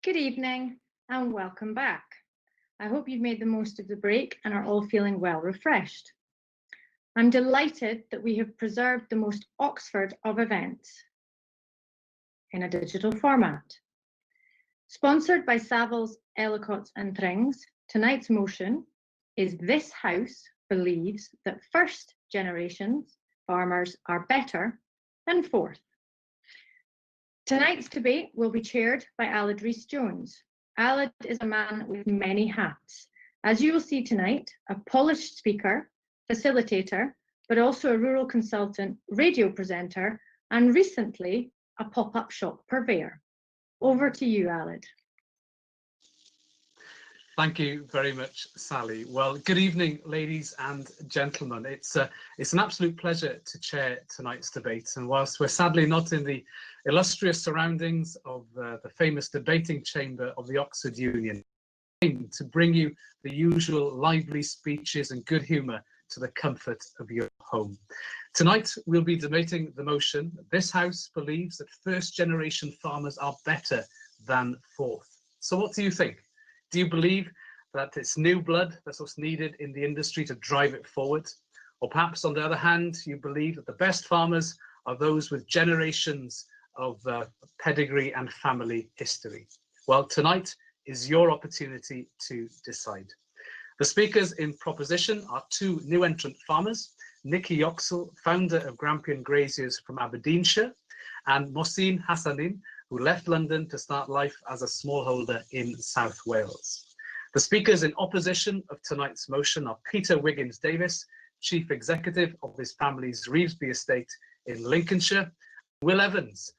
Good evening and welcome back. I hope you've made the most of the break and are all feeling well refreshed. I'm delighted that we have preserved the most Oxford of events in a digital format. Sponsored by Savills, Ellicotts and Things, tonight's motion is This House believes that first generation farmers are better than fourth. Tonight's debate will be chaired by Aled-Rhys Jones. Aled is a man with many hats. As you will see tonight, a polished speaker, facilitator, but also a rural consultant, radio presenter, and recently a pop-up shop purveyor. Over to you, Aled. Thank you very much, Sally. Well, good evening, ladies and gentlemen. It's an absolute pleasure to chair tonight's debate. And whilst we're sadly not in the illustrious surroundings of the famous debating chamber of the Oxford Union, to bring you the usual lively speeches and good humour to the comfort of your home. Tonight, we'll be debating the motion, this House believes that first generation farmers are better than fourth. So what do you think? Do you believe that it's new blood that's what's needed in the industry to drive it forward? Or perhaps, on the other hand, you believe that the best farmers are those with generations of pedigree and family history? Well, tonight is your opportunity to decide. The speakers in proposition are two new entrant farmers, Nikki Yoxall, founder of Grampian Graziers from Aberdeenshire, and Muhsen Hassanin, who left London to start life as a smallholder in South Wales. The speakers in opposition of tonight's motion are Peter Wiggins-Davies, Chief Executive of his family's Revesby Estate in Lincolnshire, Will Evans,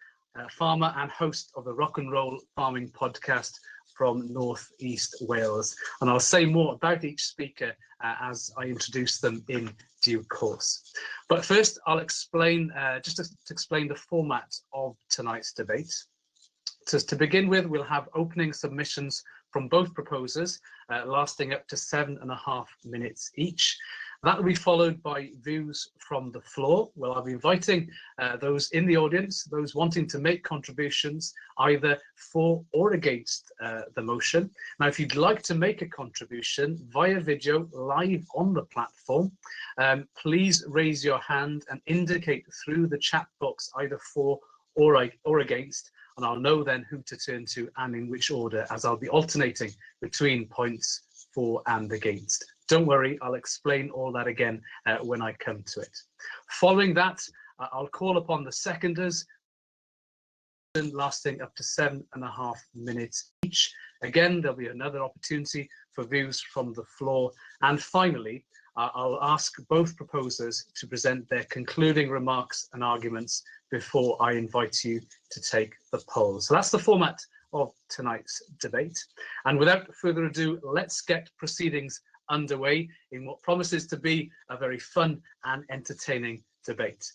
farmer and host of the Rock and Roll Farming podcast from North East Wales. And I'll say more about each speaker as I introduce them in due course. But first, I'll explain, just to explain the format of tonight's debate. To begin with, we'll have opening submissions from both proposers, lasting up to 7.5 minutes each. That will be followed by views from the floor. Well, I'll be inviting those in the audience, those wanting to make contributions, either for or against the motion. Now, if you'd like to make a contribution via video live on the platform, please raise your hand and indicate through the chat box either for or against, and I'll know then who to turn to and in which order, as I'll be alternating between points for and against. Don't worry, I'll explain all that again when I come to it. Following that, I'll call upon the seconders, lasting up to 7.5 minutes each. Again, there'll be another opportunity for views from the floor. And finally, I'll ask both proposers to present their concluding remarks and arguments before I invite you to take the poll. So that's the format of tonight's debate. And without further ado, let's get proceedings underway in what promises to be a very fun and entertaining debate.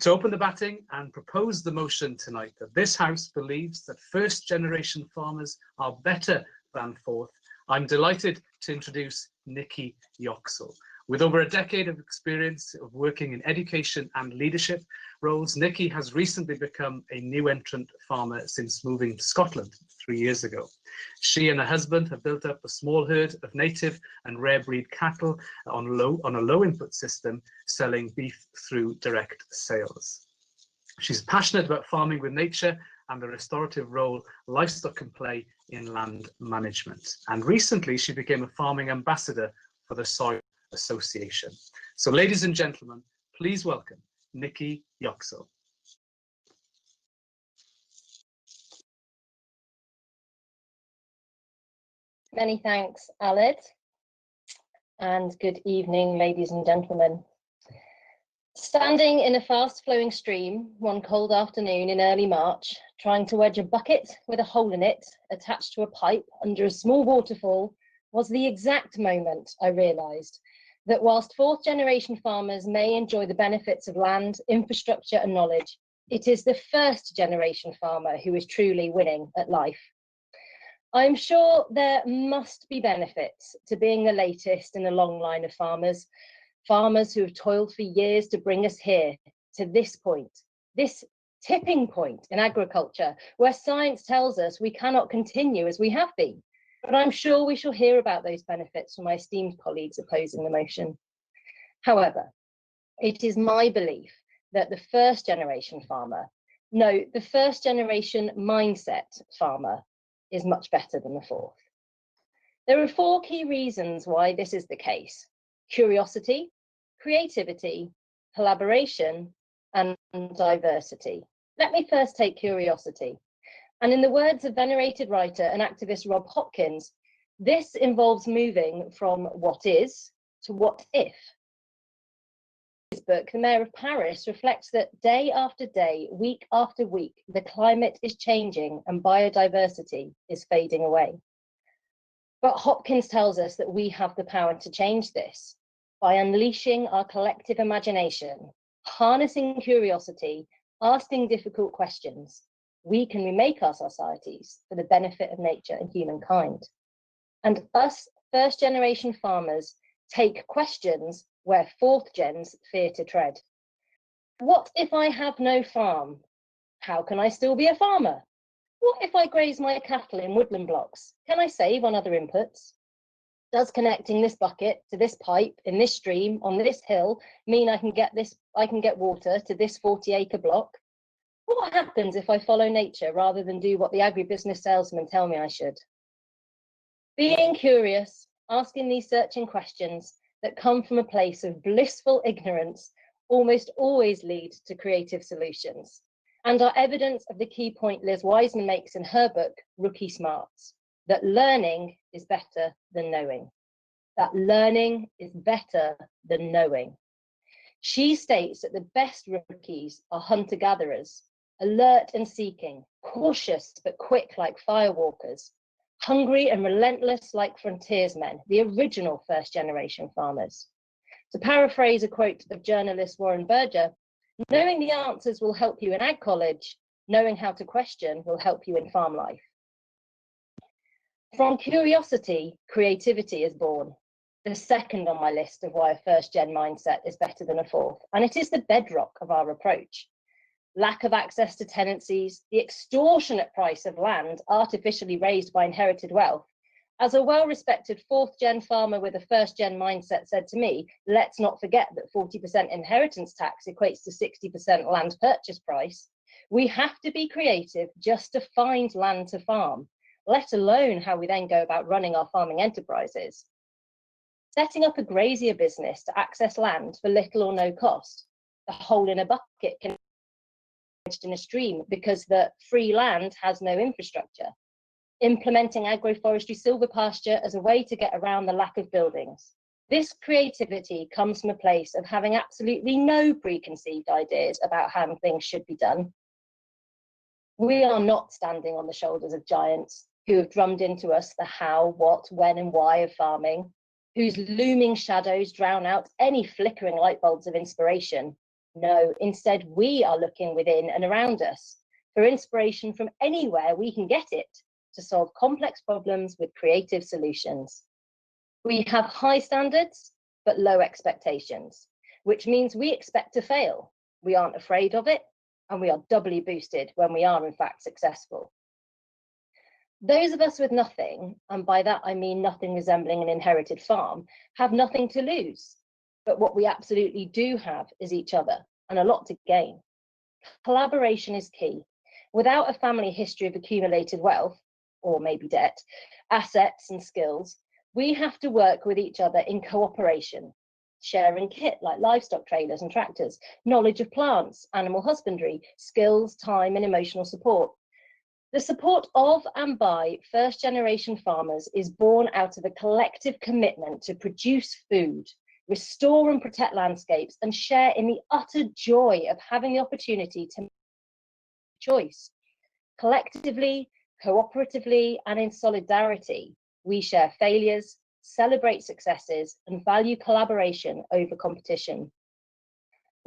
To open the batting and propose the motion tonight that this House believes that first generation farmers are better than fourth, I'm delighted to introduce Nikki Yoxall. With over a decade of experience of working in education and leadership roles, Nikki has recently become a new entrant farmer since moving to Scotland 3 years ago. She and her husband have built up a small herd of native and rare breed cattle on a low input system, selling beef through direct sales. She's passionate about farming with nature and the restorative role livestock can play in land management. And recently she became a farming ambassador for the Soil Association. So ladies and gentlemen, please welcome Nikki Yoxall. Many thanks, Aled, and good evening, ladies and gentlemen. Standing in a fast-flowing stream one cold afternoon in early March, trying to wedge a bucket with a hole in it attached to a pipe under a small waterfall was the exact moment I realised that whilst fourth generation farmers may enjoy the benefits of land, infrastructure and knowledge, it is the first generation farmer who is truly winning at life. I'm sure there must be benefits to being the latest in a long line of farmers who have toiled for years to bring us here to this point, this tipping point in agriculture, where science tells us we cannot continue as we have been. But I'm sure we shall hear about those benefits from my esteemed colleagues opposing the motion. However, it is my belief that the first generation farmer, no, the first generation mindset farmer is much better than the fourth. There are 4 key reasons why this is the case: curiosity, creativity, collaboration, and diversity. Let me first take curiosity. And in the words of venerated writer and activist Rob Hopkins, this involves moving from what is to what if. In his book, The Mayor of Paris reflects that day after day, week after week, the climate is changing and biodiversity is fading away. But Hopkins tells us that we have the power to change this by unleashing our collective imagination, harnessing curiosity, asking difficult questions. We can remake our societies for the benefit of nature and humankind. And us first generation farmers take questions where fourth gens fear to tread. What if I have no farm? How can I still be a farmer? What if I graze my cattle in woodland blocks? Can I save on other inputs? Does connecting this bucket to this pipe in this stream on this hill mean I can get water to this 40-acre block? What happens if I follow nature rather than do what the agribusiness salesmen tell me I should? Being curious, asking these searching questions that come from a place of blissful ignorance almost always lead to creative solutions, and are evidence of the key point Liz Wiseman makes in her book, Rookie Smarts, that learning is better than knowing. That learning is better than knowing. She states that the best rookies are hunter-gatherers, alert and seeking, cautious but quick like firewalkers, hungry and relentless like frontiersmen, the original first-generation farmers. To paraphrase a quote of journalist Warren Berger, knowing the answers will help you in ag college, knowing how to question will help you in farm life. From curiosity, creativity is born, the second on my list of why a first-gen mindset is better than a fourth, and it is the bedrock of our approach. Lack of access to tenancies, the extortionate price of land artificially raised by inherited wealth. As a well-respected fourth-gen farmer with a first-gen mindset said to me, let's not forget that 40% inheritance tax equates to 60% land purchase price. We have to be creative just to find land to farm, let alone how we then go about running our farming enterprises. Setting up a grazier business to access land for little or no cost, the hole in a bucket can in a stream because the free land has no infrastructure. Implementing agroforestry silver pasture as a way to get around the lack of buildings. This creativity comes from a place of having absolutely no preconceived ideas about how things should be done. We are not standing on the shoulders of giants who have drummed into us the how, what, when and why of farming, whose looming shadows drown out any flickering light bulbs of inspiration. No, instead we are looking within and around us for inspiration from anywhere we can get it to solve complex problems with creative solutions. We have high standards, but low expectations, which means we expect to fail. We aren't afraid of it, and we are doubly boosted when we are in fact successful. Those of us with nothing, and by that I mean nothing resembling an inherited farm, have nothing to lose. But what we absolutely do have is each other, and a lot to gain. Collaboration is key. Without a family history of accumulated wealth, or maybe debt, assets and skills, we have to work with each other in cooperation, sharing kit like livestock trailers and tractors, knowledge of plants, animal husbandry, skills, time and emotional support. The support of and by first-generation farmers is born out of a collective commitment to produce food, restore and protect landscapes, and share in the utter joy of having the opportunity to make a choice. Collectively, cooperatively, and in solidarity, we share failures, celebrate successes, and value collaboration over competition.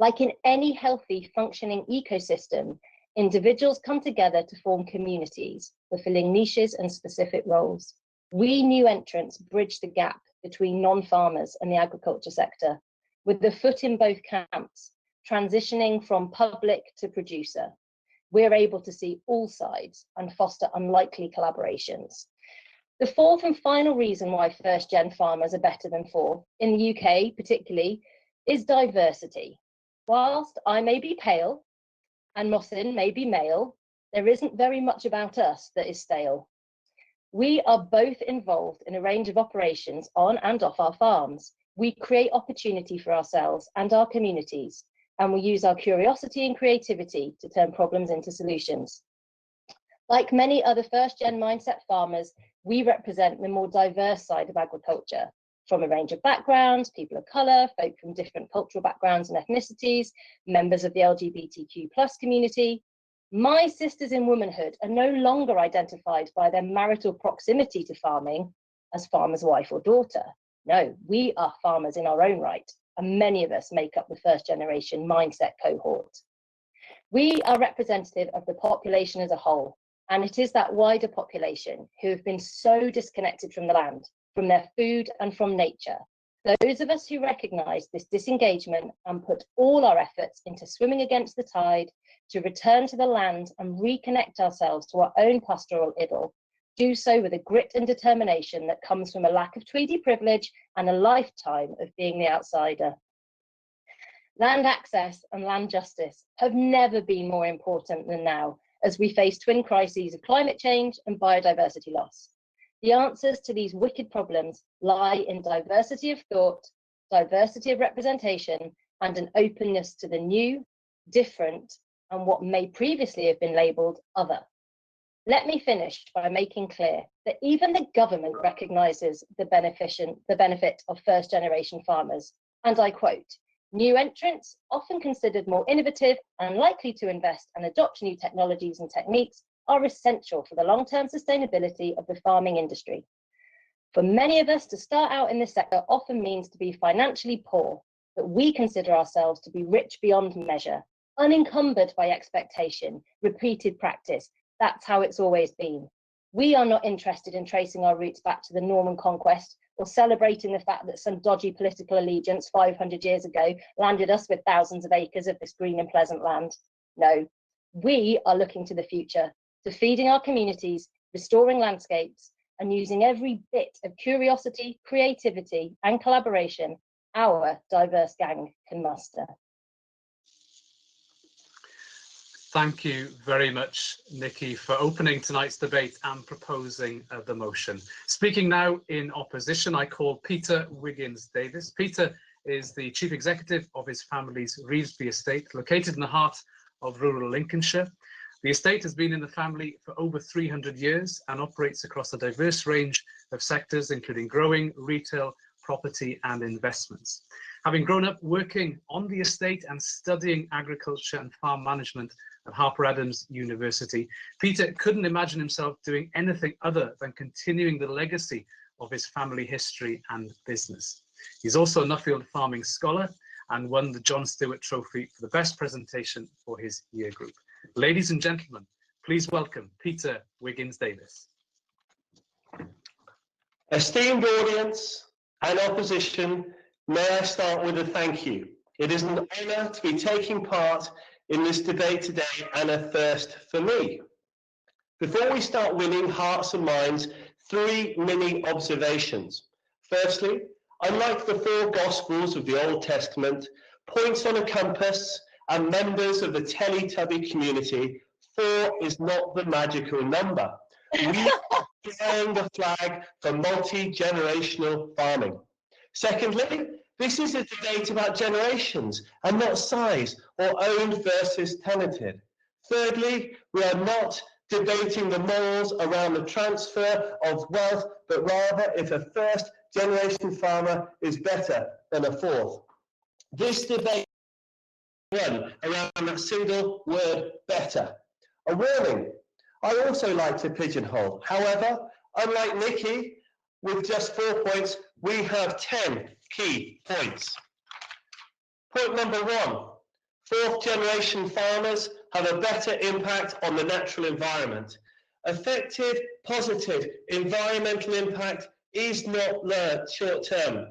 Like in any healthy, functioning ecosystem, individuals come together to form communities, fulfilling niches and specific roles. We new entrants bridge the gap between non-farmers and the agriculture sector, with the foot in both camps, transitioning from public to producer. we're able to see all sides and foster unlikely collaborations. The fourth and final reason why first-gen farmers are better than fourth, in the UK particularly, is diversity. Whilst I may be pale and Muhsen may be male, there isn't very much about us that is stale. We are both involved in a range of operations on and off our farms. We create opportunity for ourselves and our communities, and we use our curiosity and creativity to turn problems into solutions. Like many other first-gen mindset farmers, we represent the more diverse side of agriculture, from a range of backgrounds, people of colour, folk from different cultural backgrounds and ethnicities, members of the LGBTQ+ community. My sisters in womanhood are no longer identified by their marital proximity to farming as farmer's wife or daughter. No, we are farmers in our own right, and many of us make up the first generation mindset cohort. We are representative of the population as a whole, and it is that wider population who have been so disconnected from the land, from their food and from nature. Those of us who recognise this disengagement and put all our efforts into swimming against the tide to return to the land and reconnect ourselves to our own pastoral idyll, do so with a grit and determination that comes from a lack of Tweedy privilege and a lifetime of being the outsider. Land access and land justice have never been more important than now, as we face twin crises of climate change and biodiversity loss. The answers to these wicked problems lie in diversity of thought, diversity of representation, and an openness to the new, different, and what may previously have been labelled other. Let me finish by making clear that even the government recognises the benefit of first-generation farmers, and I quote, "New entrants, often considered more innovative and likely to invest and adopt new technologies and techniques, are essential for the long-term sustainability of the farming industry. For many of us, to start out in this sector often means to be financially poor, but we consider ourselves to be rich beyond measure, unencumbered by expectation, repeated practice. That's how it's always been. We are not interested in tracing our roots back to the Norman conquest or celebrating the fact that some dodgy political allegiance 500 years ago landed us with thousands of acres of this green and pleasant land. No, we are looking to the future, to feeding our communities, restoring landscapes, and using every bit of curiosity, creativity, and collaboration our diverse gang can muster." Thank you very much, Nikki, for opening tonight's debate and proposing the motion. Speaking now in opposition, I call Peter Wiggins-Davies. Peter is the Chief Executive of his family's Revesby Estate, located in the heart of rural Lincolnshire. The estate has been in the family for over 300 years and operates across a diverse range of sectors, including growing, retail, property and investments. Having grown up working on the estate and studying agriculture and farm management at Harper Adams University, Peter couldn't imagine himself doing anything other than continuing the legacy of his family history and business. He's also a Nuffield Farming Scholar and won the John Stewart Trophy for the best presentation for his year group. Ladies and gentlemen, please welcome Peter Wiggins-Davies. Esteemed audience and opposition, may I start with a thank you. It is an honour to be taking part in this debate today and a first for me. Before we start winning hearts and minds, 3 mini observations. Firstly, unlike the 4 Gospels of the Old Testament, points on a compass, and members of the Teletubby community, 4 is not the magical number. We are flying the flag for multi-generational farming. Secondly, this is a debate about generations and not size or owned versus tenanted. Thirdly, we are not debating the morals around the transfer of wealth, but rather if a first generation farmer is better than a fourth. This debate run around that single word better. A warning, I also like to pigeonhole. However, unlike Nikki, with just 4 points, we have 10 key points. Point number 1, 4th generation farmers have a better impact on the natural environment. Effective, positive environmental impact is not short term.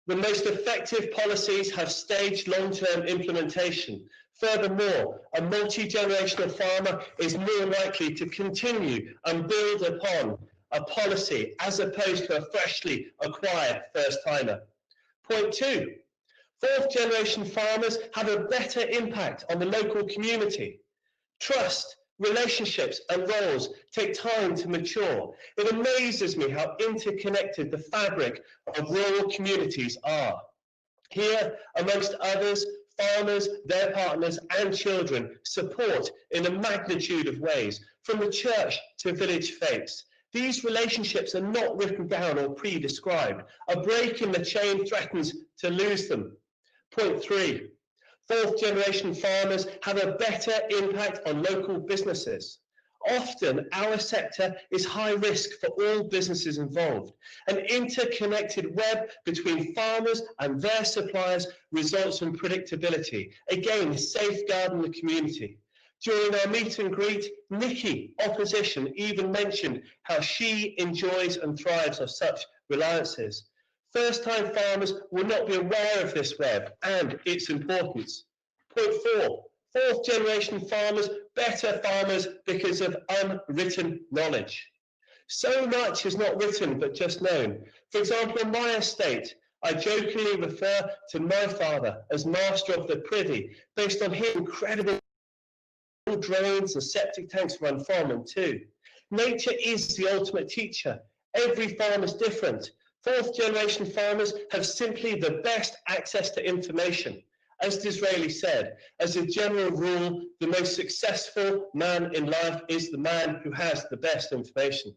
The most effective policies have staged long-term implementation. Furthermore, a multi-generational farmer is more likely to continue and build upon a policy as opposed to a freshly acquired first-timer. Point 2, fourth-generation farmers have a better impact on the local community. Trust, relationships and roles take time to mature. It amazes me how interconnected the fabric of rural communities are. Here, amongst others, farmers, their partners and children support in a magnitude of ways, from the church to village faiths. These relationships are not written down or pre-described. A break in the chain threatens to lose them. Point 3, fourth generation farmers have a better impact on local businesses. Often our sector is high risk for all businesses involved. An interconnected web between farmers and their suppliers results in predictability, again safeguarding the community. During our meet and greet, Nikki, opposition, even mentioned how she enjoys and thrives on such reliances. First-time farmers will not be aware of this web and its importance. Point 4, fourth generation farmers, better farmers because of unwritten knowledge. So much is not written but just known. For example, on my estate, I jokingly refer to my father as master of the privy based on his incredible drains and septic tanks run from and to. Nature is the ultimate teacher. Every farm is different. Fourth generation farmers have simply the best access to information. As Disraeli said, as a general rule, the most successful man in life is the man who has the best information.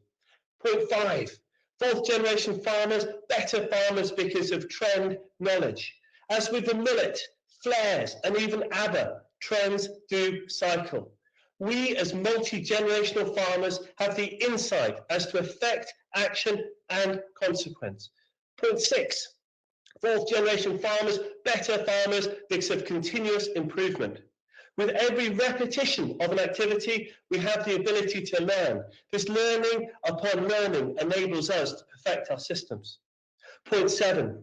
Point 5, fourth generation farmers, better farmers because of trend knowledge. As with the millet, flares and even ABBA, trends do cycle. We as multi-generational farmers have the insight as to effect, action and consequence. Point 6, fourth generation farmers, better farmers because of continuous improvement. With every repetition of an activity, we have the ability to learn. This learning upon learning enables us to perfect our systems. Point 7,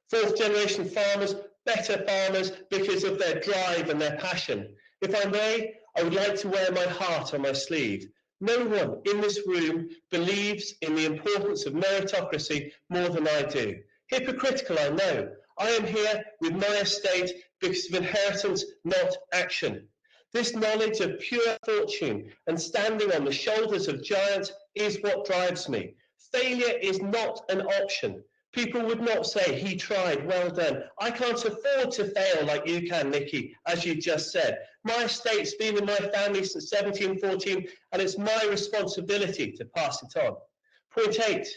fourth generation farmers, better farmers because of their drive and their passion. If I may, I would like to wear my heart on my sleeve. No one in this room believes in the importance of meritocracy more than I do. Hypocritical, I know. I am here with my estate because of inheritance, not action. This knowledge of pure fortune and standing on the shoulders of giants is what drives me. Failure is not an option. People would not say, he tried, well done. I can't afford to fail like you can, Nikki, as you just said. My estate's been in my family since 1714, and it's my responsibility to pass it on. Point 8,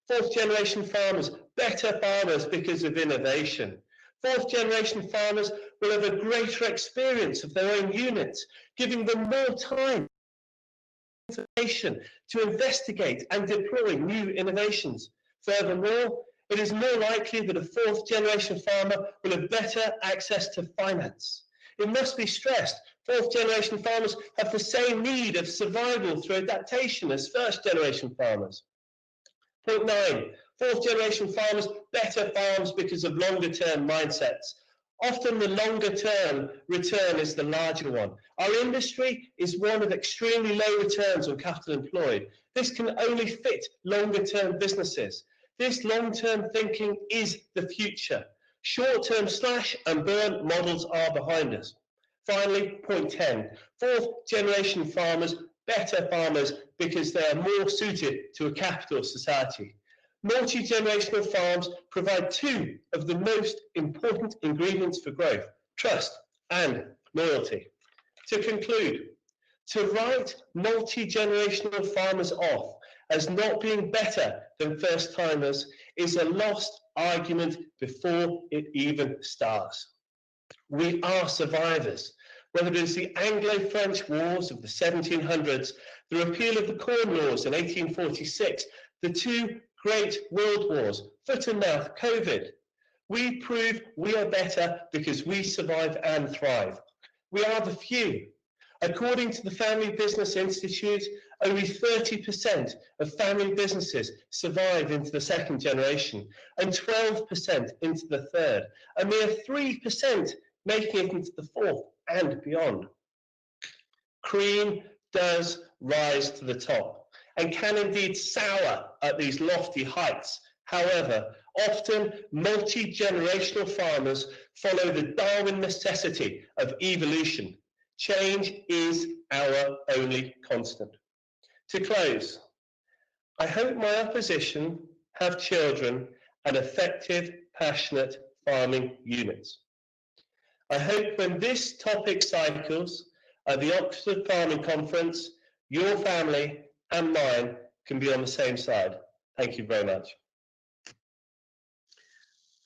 fourth generation farmers, better farmers because of innovation. Fourth generation farmers will have a greater experience of their own units, giving them more time and information to investigate and deploy new innovations. Furthermore, it is more likely that a fourth generation farmer will have better access to finance. It must be stressed, fourth generation farmers have the same need of survival through adaptation as first generation farmers. Point 9, fourth generation farmers, better farms because of longer term mindsets. Often the longer term return is the larger one. Our industry is one of extremely low returns on capital employed. This can only fit longer term businesses. This long-term thinking is the future. Short-term slash and burn models are behind us. Finally, point 10, fourth generation farmers, better farmers because they are more suited to a capital society. Multi-generational farms provide two of the most important ingredients for growth, trust and loyalty. To conclude, to write multi-generational farmers off as not being better than first-timers is a lost argument before it even starts. We are survivors. Whether it is the Anglo-French wars of the 1700s, the repeal of the Corn Laws in 1846, the two great world wars, foot and mouth, COVID, we prove we are better because we survive and thrive. We are the few. According to the Family Business Institute, only 30% of family businesses survive into the second generation and 12% into the third, a mere 3% making it into the fourth. and beyond. Cream does rise to the top and can indeed soar at these lofty heights. However, often multi-generational farmers follow the Darwin necessity of evolution. Change is our only constant. To close, I hope my opposition have children and effective, passionate farming units. I hope when this topic cycles at the Oxford Farming Conference, your family and mine can be on the same side. Thank you very much.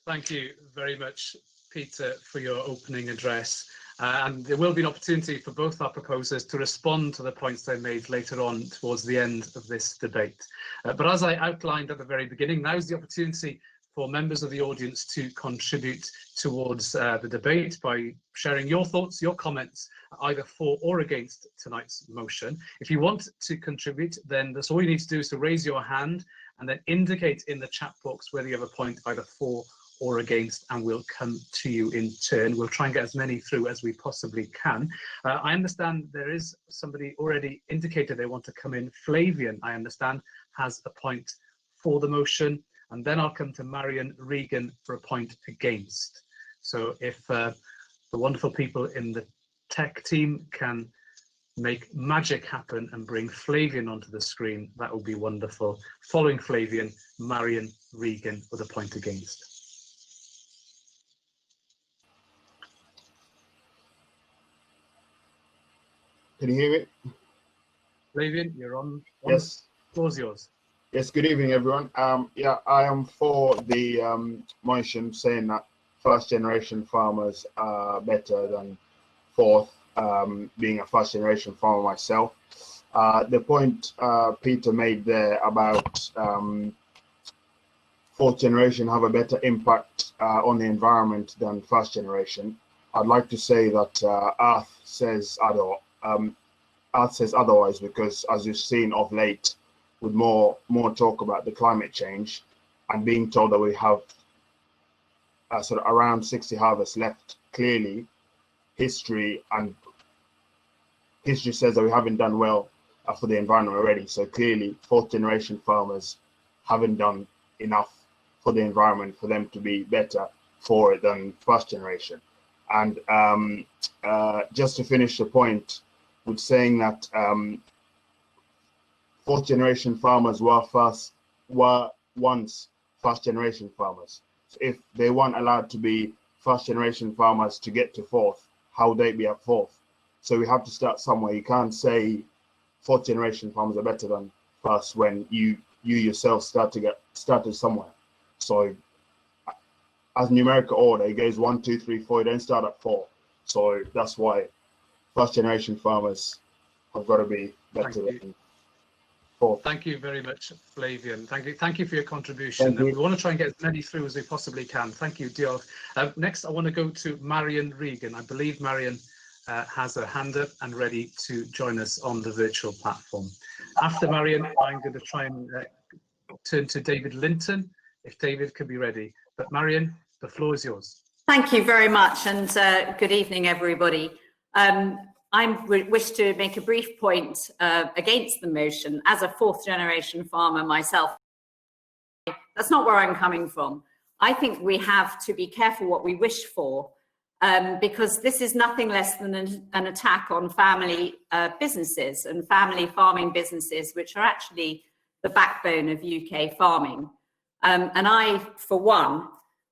Thank you very much, Peter, for your opening address. And there will be an opportunity for both our proposers to respond to the points they made later on towards the end of this debate. But as I outlined at the very beginning, now's the opportunity for members of the audience to contribute towards the debate by sharing your thoughts, your comments, either for or against tonight's motion. If you want to contribute, then that's all you need to do is to raise your hand and then indicate in the chat box whether you have a point either for or against, and we'll come to you in turn. We'll try and get as many through as we possibly can. I understand there is somebody already indicated they want to come in. Flavian, I understand, has a point for the motion, and then I'll come to Marion Regan for a point against. So if the wonderful people in the tech team can make magic happen and bring Flavian onto the screen, that would be wonderful. Following Flavian, Marion Regan with a point against. Can you hear it? Flavian, you're on. Yes. The floor's yours. Yes, good evening, everyone. Yeah, I am for the motion saying that first generation farmers are better than fourth, being a first generation farmer myself. The point Peter made there about fourth generation have a better impact on the environment than first generation. I'd like to say that Earth says otherwise, because as you've seen of late, with more talk about the climate change and being told that we have sort of around 60 harvests left, clearly history says that we haven't done well for the environment already. So clearly fourth generation farmers haven't done enough for the environment for them to be better for it than first generation. And just to finish the point with saying that fourth generation farmers were once first generation farmers. So if they weren't allowed to be first generation farmers to get to fourth, how would they be at fourth? So we have to start somewhere. You can't say fourth generation farmers are better than first when you yourself started somewhere. So as numerical order, it goes 1, 2, 3, 4. You don't start at 4. So that's why first generation farmers have got to be better than fourth. Thank you very much, Flavian. Thank you for your contribution. We want to try and get as many through as we possibly can. Thank you, Diolch. Next, I want to go to Marion Regan. I believe Marion has her hand up and ready to join us on the virtual platform. After Marion, I'm going to try and turn to David Linton, if David could be ready. But Marion, the floor is yours. Thank you very much, and good evening, everybody. I wish to make a brief point against the motion. As a fourth generation farmer myself, that's not where I'm coming from. I think we have to be careful what we wish for, because this is nothing less than an attack on family businesses and family farming businesses, which are actually the backbone of UK farming. And I, for one,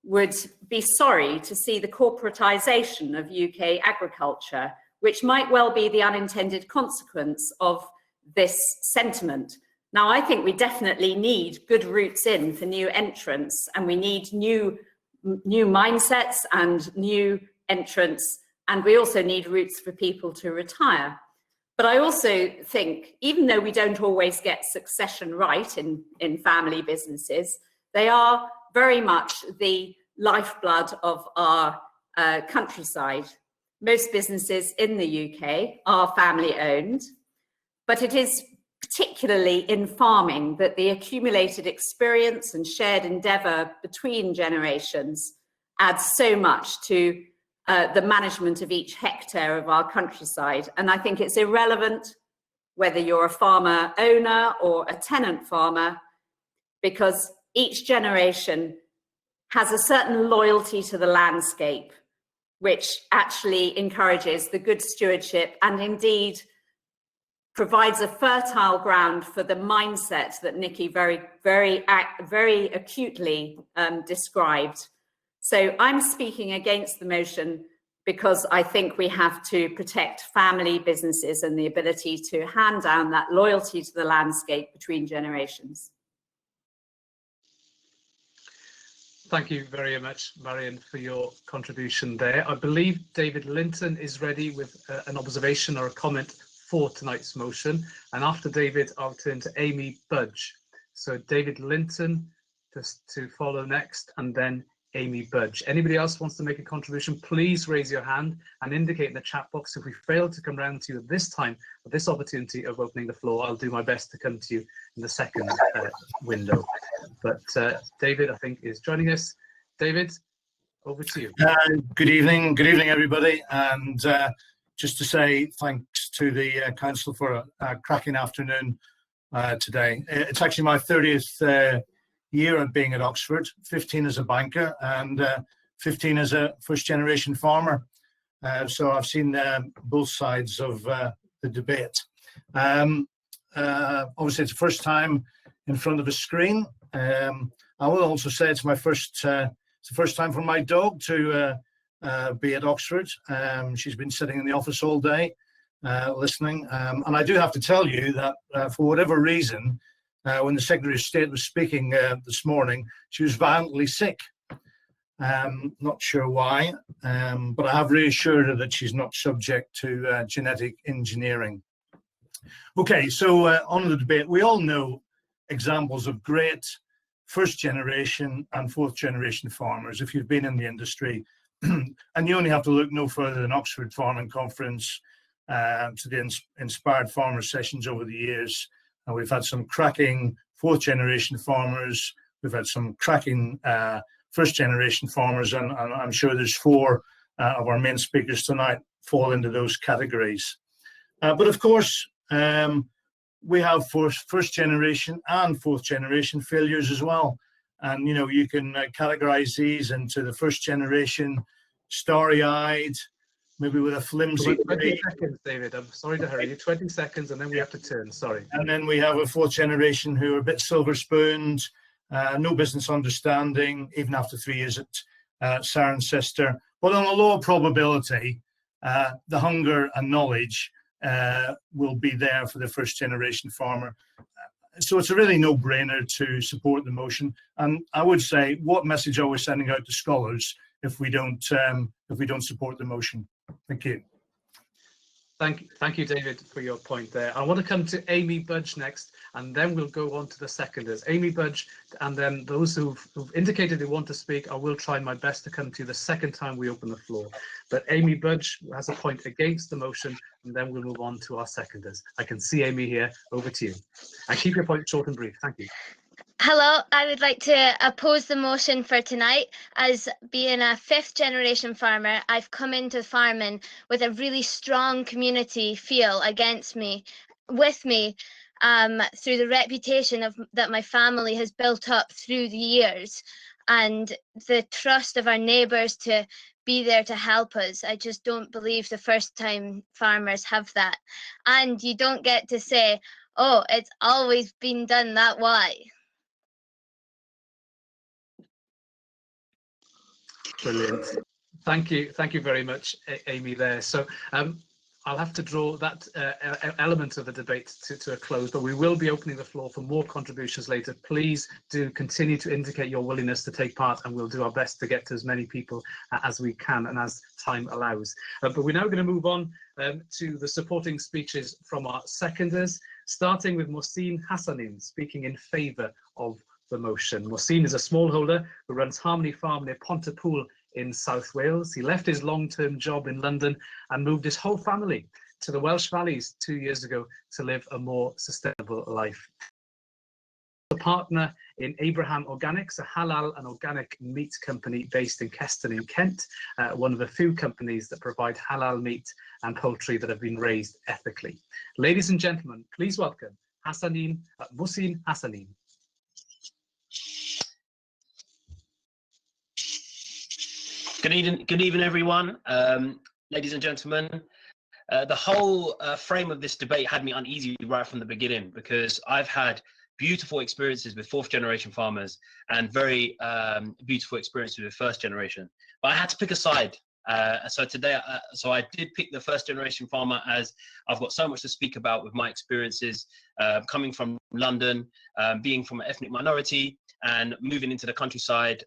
would be sorry to see the corporatisation of UK agriculture, which might well be the unintended consequence of this sentiment. Now, I think we definitely need good routes in for new entrants, and we need new mindsets and new entrants, and we also need routes for people to retire. But I also think, even though we don't always get succession right in family businesses, they are very much the lifeblood of our countryside. Most businesses in the UK are family owned, but it is particularly in farming that the accumulated experience and shared endeavour between generations adds so much to the management of each hectare of our countryside. And I think it's irrelevant whether you're a farmer owner or a tenant farmer, because each generation has a certain loyalty to the landscape, which actually encourages the good stewardship and indeed provides a fertile ground for the mindset that Nikki very acutely described. So I'm speaking against the motion because I think we have to protect family businesses and the ability to hand down that loyalty to the landscape between generations. Thank you very much, Marion, for your contribution there. I believe David Linton is ready with an observation or a comment for tonight's motion. And after David, I'll turn to Amy Budge. So David Linton just to follow next, and then Amy Budge. Anybody else wants to make a contribution, please raise your hand and indicate in the chat box. If we fail to come round to you at this time, at this opportunity of opening the floor, I'll do my best to come to you in the second window. But David, I think, is joining us. David, over to you. Good evening, everybody. And just to say thanks to the council for a cracking afternoon today. It's actually my 30th year of being at Oxford, 15 as a banker and 15 as a first generation farmer. So I've seen both sides of the debate. Obviously it's the first time in front of a screen. I will also say it's my first, it's the first time for my dog to be at Oxford. She's been sitting in the office all day listening. And I do have to tell you that for whatever reason, when the Secretary of State was speaking this morning, she was violently sick. Not sure why, but I have reassured her that she's not subject to genetic engineering. Okay, so on to the debate. We all know examples of great first generation and fourth generation farmers if you've been in the industry. And you only have to look no further than Oxford Farming Conference to the Inspired Farmer sessions over the years. And we've had some cracking fourth generation farmers. We've had some cracking first generation farmers, and I'm sure there's four of our main speakers tonight fall into those categories. But of course, we have first generation and fourth generation failures as well. And, you know, you can categorize these into the first generation, starry-eyed, maybe with a flimsy... 20 seconds, David. I'm sorry to hurry you. 20 seconds, and then we have to turn. Sorry. And then we have a fourth generation who are a bit silver-spooned, no business understanding, even after 3 years at Cirencester. But on a low probability, the hunger and knowledge will be there for the first generation farmer. So it's a really no-brainer to support the motion. And I would say, what message are we sending out to scholars if we don't support the motion? Thank you. Thank you, David, for your point there. I want to come to Amy Budge next, and then we'll go on to the seconders. Amy Budge, and then those who've indicated they want to speak, I will try my best to come to you the second time we open the floor. But Amy Budge has a point against the motion, and then we'll move on to our seconders. I can see Amy here. Over to you. And keep your point short and brief. Thank you. Hello, I would like to oppose the motion for tonight. As being a fifth generation farmer, I've come into farming with a really strong community feel with me through the reputation that my family has built up through the years and the trust of our neighbours to be there to help us. I just don't believe the first time farmers have that. And you don't get to say, oh, it's always been done that way. Brilliant. Thank you very much, Amy there. So I'll have to draw that element of the debate to a close, but we will be opening the floor for more contributions later. Please do continue to indicate your willingness to take part, and we'll do our best to get to as many people as we can and as time allows. But we're now going to move on to the supporting speeches from our seconders, starting with Muhsen Hassanin speaking in favour of the motion. Muhsen is a smallholder who runs Harmony Farm near Pontypool in South Wales. He left his long-term job in London and moved his whole family to the Welsh Valleys 2 years ago to live a more sustainable life. The partner in Abraham Organics, a halal and organic meat company based in Keston in Kent, one of the few companies that provide halal meat and poultry that have been raised ethically. Ladies and gentlemen, please welcome Muhsen Hassanin. Good evening, everyone. Ladies and gentlemen, the whole frame of this debate had me uneasy right from the beginning, because I've had beautiful experiences with fourth generation farmers and very beautiful experiences with first generation. But I had to pick a side. So today, I did pick the first generation farmer, as I've got so much to speak about with my experiences coming from London, being from an ethnic minority, and moving into the countryside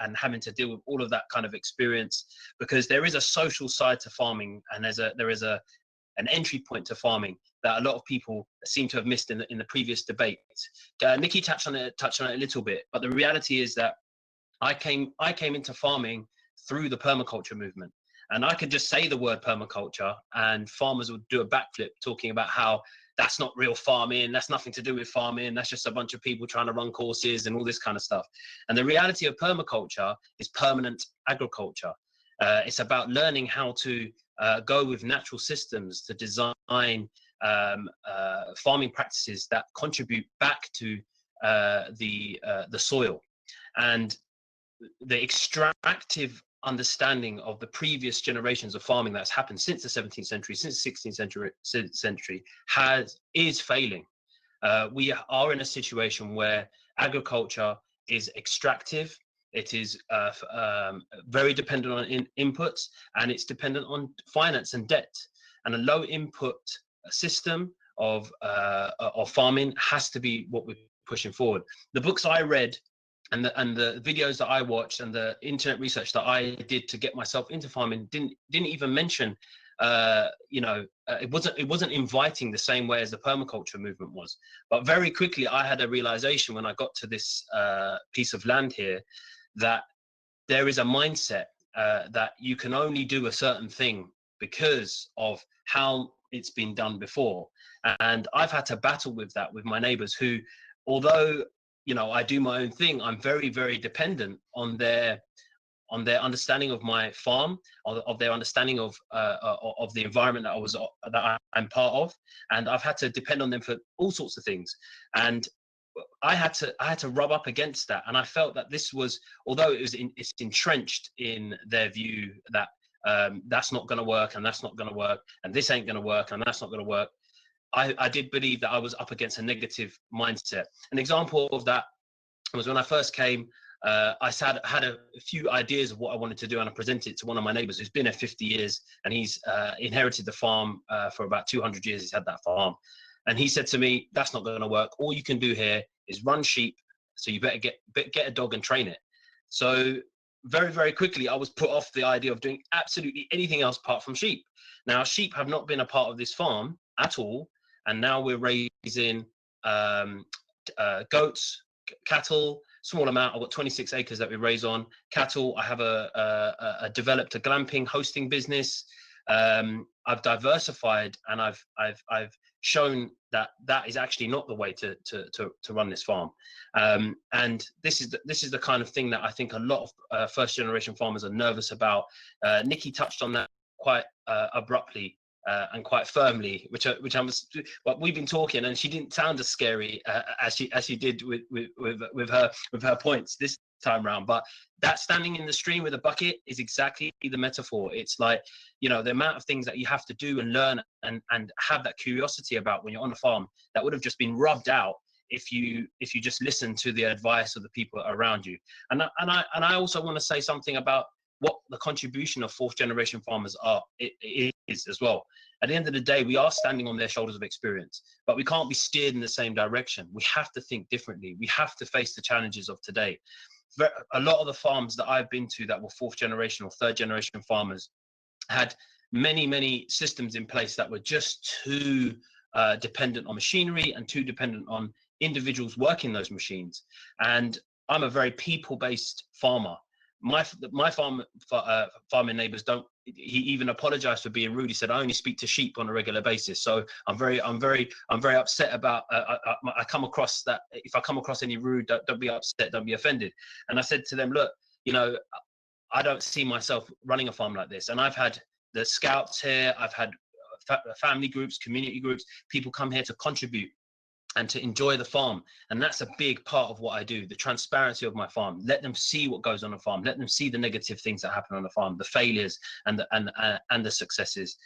and having to deal with all of that kind of experience, because there is a social side to farming, and there is an entry point to farming that a lot of people seem to have missed in the previous debate. Nikki touched on it a little bit, but the reality is that I came into farming through the permaculture movement, and I could just say the word permaculture and farmers would do a backflip talking about how that's not real farming, that's nothing to do with farming, that's just a bunch of people trying to run courses and all this kind of stuff. And the reality of permaculture is permanent agriculture. It's about learning how to go with natural systems to design farming practices that contribute back to the soil. And the extractive understanding of the previous generations of farming that's happened since the 17th century, since the 16th century, is failing. We are in a situation where agriculture is extractive. It is very dependent on inputs, and it's dependent on finance and debt. And a low input system of farming has to be what we're pushing forward. The books I read and the videos that I watched and the internet research that I did to get myself into farming didn't even mention, it wasn't inviting the same way as the permaculture movement was. But very quickly, I had a realization when I got to this piece of land here, that there is a mindset that you can only do a certain thing because of how it's been done before. And I've had to battle with that with my neighbors who, although I do my own thing, I'm very, very dependent on their understanding of my farm, of their understanding of the environment that I'm part of, and I've had to depend on them for all sorts of things. And I had to rub up against that, and I felt that this was, although it's entrenched in their view that that's not going to work, and that's not going to work, and this ain't going to work, and that's not going to work. I did believe that I was up against a negative mindset. An example of that was when I first came, I had a few ideas of what I wanted to do, and I presented it to one of my neighbors who's been there 50 years, and he's inherited the farm for about 200 years. He's had that farm. And he said to me, that's not going to work. All you can do here is run sheep, so you better get a dog and train it. So very, very quickly, I was put off the idea of doing absolutely anything else apart from sheep. Now, sheep have not been a part of this farm at all. And now we're raising goats, cattle, small amount. I've got 26 acres that we raise on cattle. I have developed a glamping hosting business. I've diversified, and I've shown that is actually not the way to run this farm. And this is the kind of thing that I think a lot of first generation farmers are nervous about. Nikki touched on that quite abruptly and quite firmly, which we've been talking, and she didn't sound as scary as she did with her points this time round. But that standing in the stream with a bucket is exactly the metaphor. It's like, the amount of things that you have to do and learn and have that curiosity about when you're on a farm that would have just been rubbed out if you just listen to the advice of the people around you. And I also want to say something about what the contribution of fourth generation farmers is as well. At the end of the day, we are standing on their shoulders of experience, but we can't be steered in the same direction. We have to think differently. We have to face the challenges of today. A lot of the farms that I've been to that were fourth generation or third generation farmers had many systems in place that were just too dependent on machinery and too dependent on individuals working those machines. And I'm a very people-based farmer. My farming neighbours don't he even apologized for being rude. He said, I only speak to sheep on a regular basis. So I'm very upset about, I come across that, if I come across any rude, don't be upset, don't be offended. And I said to them, look, you know, I don't see myself running a farm like this. And I've had the scouts here, I've had family groups, community groups, people come here to contribute and to enjoy the farm. And that's a big part of what I do, the transparency of my farm. Let them see what goes on the farm. Let them see the negative things that happen on the farm, the failures and the successes.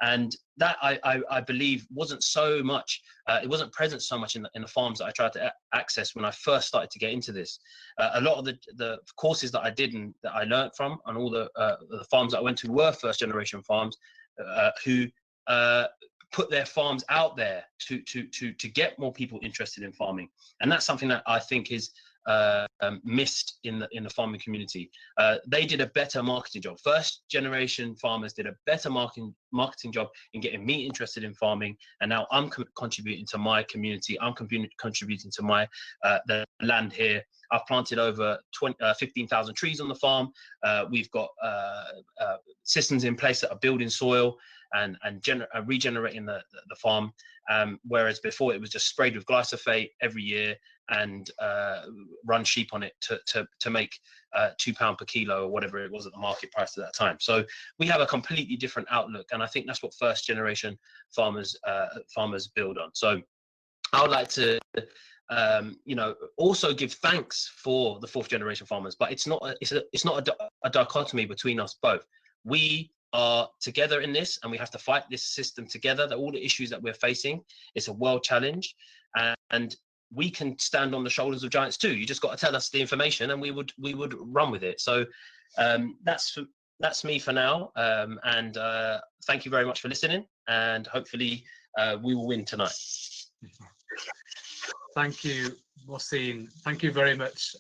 And that I believe wasn't so much, it wasn't present so much in the farms that I tried to access when I first started to get into this. A lot of the courses that I did and that I learned from, and all the farms that I went to were first generation farms who put their farms out there to get more people interested in farming. And that's something that I think is missed in the farming community. They did a better marketing job. First generation farmers did a better marketing job in getting me interested in farming, and now I'm contributing to my community. I'm contributing to my the land here. I've planted over 15,000 trees on the farm. We've got systems in place that are building soil and regenerating the farm, whereas before it was just sprayed with glyphosate every year and run sheep on it to make £2 per kilo or whatever it was at the market price at that time. So we have a completely different outlook, and I think that's what first generation farmers build on. So I would like to also give thanks for the fourth generation farmers, but it's not a dichotomy between us both. We are together in this, and we have to fight this system together. That all the issues that we're facing, it's a world challenge, and we can stand on the shoulders of giants too. You just got to tell us the information, and we would run with it. So that's me for now, and thank you very much for listening, and hopefully we will win tonight. Thank you, Muhsen. Thank you very much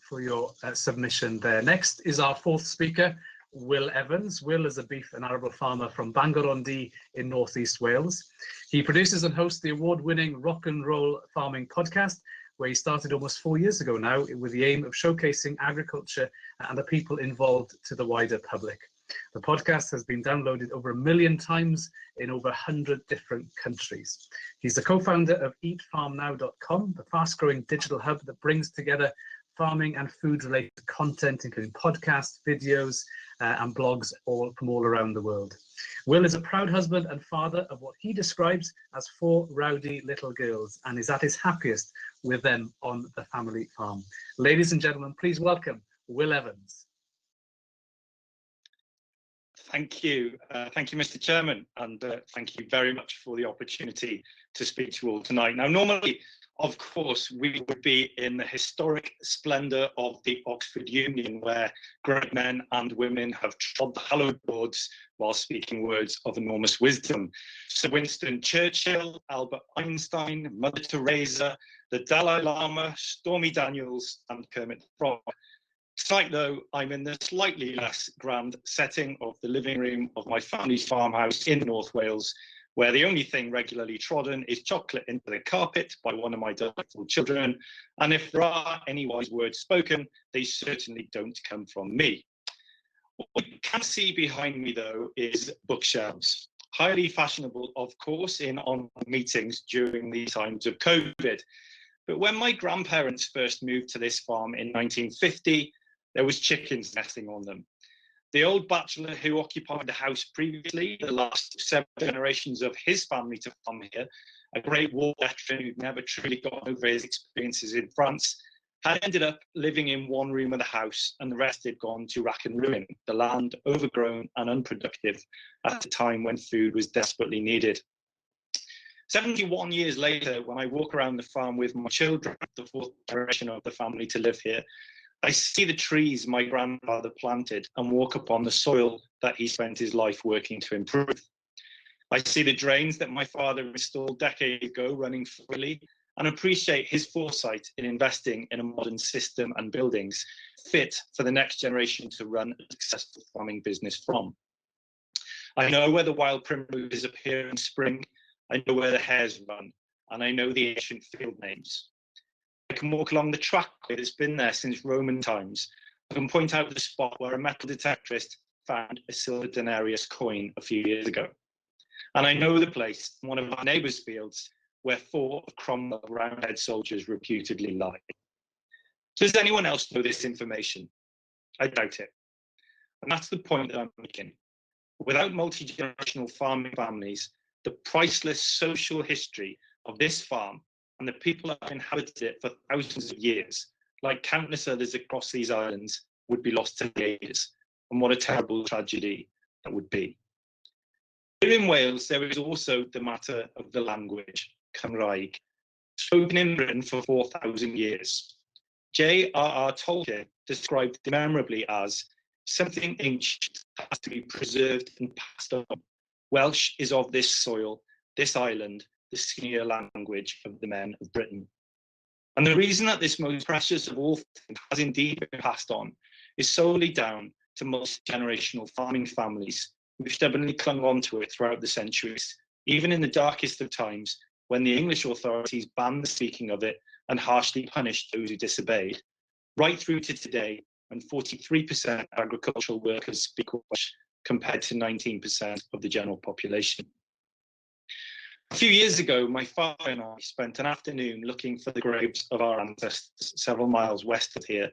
for your submission there. Next is our fourth speaker, Will Evans. Will is a beef and arable farmer from Bangor-on-Dee in northeast Wales. He produces and hosts the award-winning Rock and Roll Farming podcast, where he started almost 4 years ago now with the aim of showcasing agriculture and the people involved to the wider public. The podcast has been downloaded over 1 million times in over 100 different countries. He's the co-founder of eatfarmnow.com, the fast-growing digital hub that brings together farming and food-related content, including podcasts, videos, and blogs from all around the world. Will is a proud husband and father of what he describes as 4 rowdy little girls, and is at his happiest with them on the family farm. Ladies and gentlemen, please welcome Will Evans. Thank you. Thank you, Mr. Chairman, and thank you very much for the opportunity to speak to you all tonight. Now, normally, of course, we would be in the historic splendour of the Oxford Union, where great men and women have trod the hallowed boards while speaking words of enormous wisdom. Sir Winston Churchill, Albert Einstein, Mother Teresa, the Dalai Lama, Stormy Daniels, and Kermit the Frog. Tonight, though, I'm in the slightly less grand setting of the living room of my family's farmhouse in North Wales, where the only thing regularly trodden is chocolate into the carpet by one of my delightful children. And if there are any wise words spoken, they certainly don't come from me. What you can see behind me, though, is bookshelves. Highly fashionable, of course, in online meetings during the times of COVID. But when my grandparents first moved to this farm in 1950, there was chickens nesting on them. The old bachelor who occupied the house previously, the last 7 generations of his family to farm here, a great war veteran who'd never truly got over his experiences in France, had ended up living in one room of the house, and the rest had gone to rack and ruin, the land overgrown and unproductive at a time when food was desperately needed. 71 years later, when I walk around the farm with my children, the 4th generation of the family to live here, I see the trees my grandfather planted and walk upon the soil that he spent his life working to improve. I see the drains that my father installed decades ago running freely, and appreciate his foresight in investing in a modern system and buildings fit for the next generation to run a successful farming business from. I know where the wild primroses appear in spring, I know where the hares run, and I know the ancient field names. I can walk along the trackway that's been there since Roman times. I can point out the spot where a metal detectorist found a silver denarius coin a few years ago. And I know the place, one of our neighbours' fields, where 4 of Cromwell's Roundhead soldiers reputedly lie. Does anyone else know this information? I doubt it. And that's the point that I'm making. Without multi-generational farming families, the priceless social history of this farm and the people that have inhabited it for thousands of years, like countless others across these islands, would be lost to the ages. And what a terrible tragedy that would be. Here in Wales, there is also the matter of the language, Cymraeg, spoken in Britain for 4,000 years. J.R.R. Tolkien described it memorably as something ancient that has to be preserved and passed on. Welsh is of this soil, this island, the senior language of the men of Britain. And the reason that this most precious of all things has indeed been passed on is solely down to multi-generational farming families who stubbornly clung on to it throughout the centuries, even in the darkest of times when the English authorities banned the speaking of it and harshly punished those who disobeyed, right through to today when 43% of agricultural workers speak Welsh compared to 19% of the general population. A few years ago, my father and I spent an afternoon looking for the graves of our ancestors several miles west of here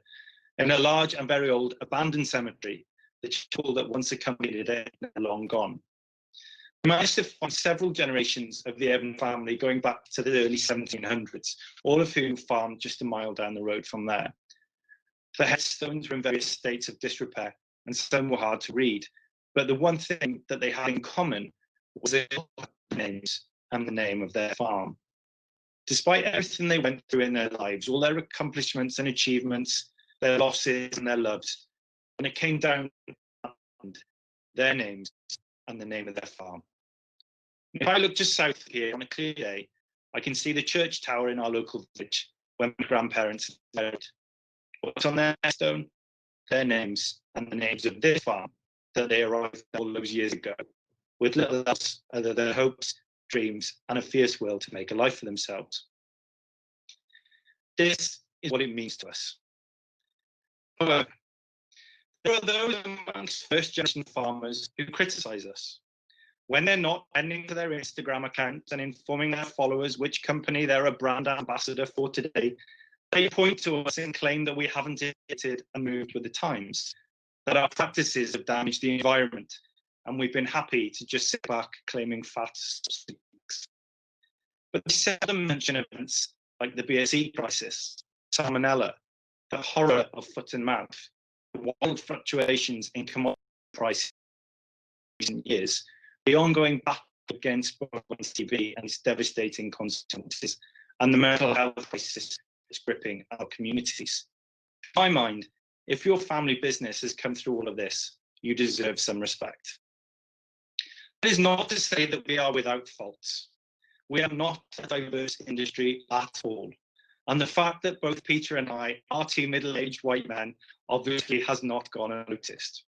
in a large and very old abandoned cemetery, the chapel that once accompanied it is long gone. We managed to find several generations of the Evan family going back to the early 1700s, all of whom farmed just a mile down the road from there. The headstones were in various states of disrepair, and some were hard to read, but the one thing that they had in common was their names and the name of their farm. Despite everything they went through in their lives, all their accomplishments and achievements, their losses and their loves, when it came down to their names and the name of their farm. If I look just south of here on a clear day, I can see the church tower in our local village where my grandparents buried. What's on their stone? Their names and the names of this farm that they arrived all those years ago, with little else other than hopes, dreams, and a fierce will to make a life for themselves. This is what it means to us. However, there are those amongst first-generation farmers who criticise us. When they're not pending to their Instagram accounts and informing their followers which company they're a brand ambassador for today, they point to us and claim that we haven't innovated and moved with the times, that our practices have damaged the environment, and we've been happy to just sit back claiming fat statistics. But they seldom mention events like the BSE crisis, salmonella, the horror of foot and mouth, the wild fluctuations in commodity prices in recent years, the ongoing battle against TB and its devastating consequences, and the mental health crisis that's gripping our communities. In my mind, if your family business has come through all of this, you deserve some respect. That is not to say that we are without faults. We are not a diverse industry at all. And the fact that both Peter and I are 2 middle-aged white men obviously has not gone unnoticed.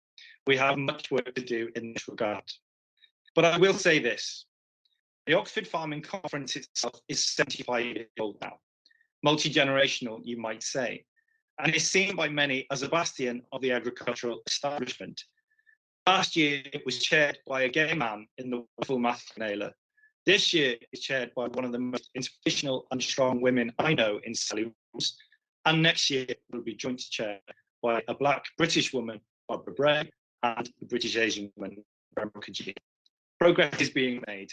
We have much work to do in this regard. But I will say this, the Oxford Farming Conference itself is 75 years old now, multi-generational, you might say, and is seen by many as a bastion of the agricultural establishment. Last year, it was chaired by a gay man in the wonderful Matthew Naylor. This year, it's chaired by one of the most inspirational and strong women I know in Sally Rose. And next year, it will be joint chaired by a Black British woman, Barbara Bray, and a British Asian woman, Mukherjee. Progress is being made,